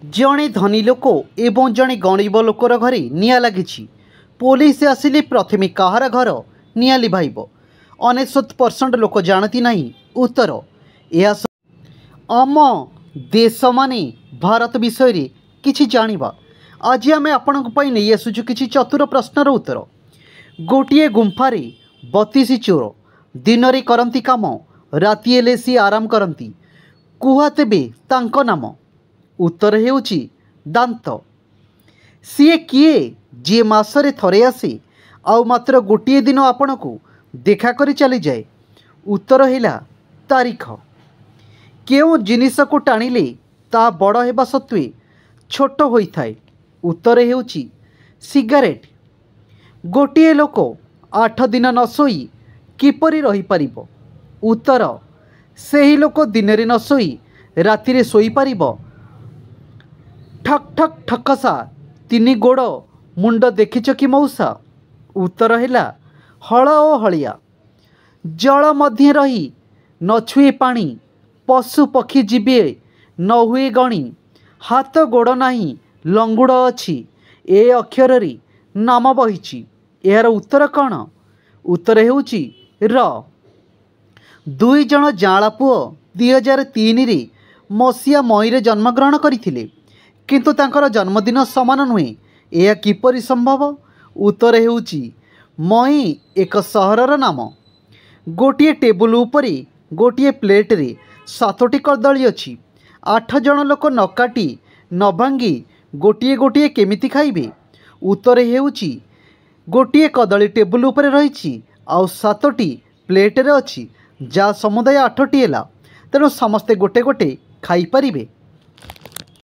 जड़े धनी लोक एवं जड़े गरीब लोकर घरे निआं लगी। पुलिस आसिले प्रथमे कहार घर निआं लिभाइब 99% लोक जानती नहीं उत्तर। यह आम देश माने भारत विषय रे किछि जानिबा। आज आम आपण नहीं आसुचु किछि चतुर प्रश्नर उत्तर। गोटे गुंफारे 32 चोर दिन रे करंती काम, राति हेले सी आराम करती। कुहा तेबे तांको नाम। उत्तर हेउची दांत। सीए किए जी मासरे थरे आसे आउ मात्र गोटे दिन आपण को देखा करी चली जाए। उत्तर हेला तारीख। केउ जिनिस को टाणिले ता बड़ हेबा सत्वे छोट होइथाए। उत्तर हेउची सिगारेट। गोटे लोक 8 दिन न सोई किपरि रही परिबो। उत्तर सेही लोक दिन रे न सोई राति रे सोई परिबो। ठक ठक ठकसा 3 गोड़ मुंड देखिच कि मौसा। उत्तर हेला हल ओ हलिया। जल मध्य रही न छुए पानी, पशु पक्षी जीवे न हुए गणी। हाथ गोड़ नहीं लंगुड़ अछि, ए अक्षर रे नाम बहिछि। यार उत्तर कौन? उत्तर हेउची र। 2 जण जाँला पुओ 2003 रे मसीहा मईरे जन्मग्रहण करथिले, किंतु तांकर जन्मदिन समान नुहे। यह किपरि संभव? उत्तर हेउची मई एक सहरर नाम। गोटे टेबुल उपरे गोटे प्लेट रे 7टी कदली अछि। 8 जण लोक न काटी न भांगी गोटे गोटे केमिति खाइबे? उत्तर हेउची गोटे कदली टेबुल उपरे रहिछि आउ 7टी प्लेट रे अछि, जा समुदाय 8टी हेला। तेणु समस्ते गोटे गोटे खाई परिबे।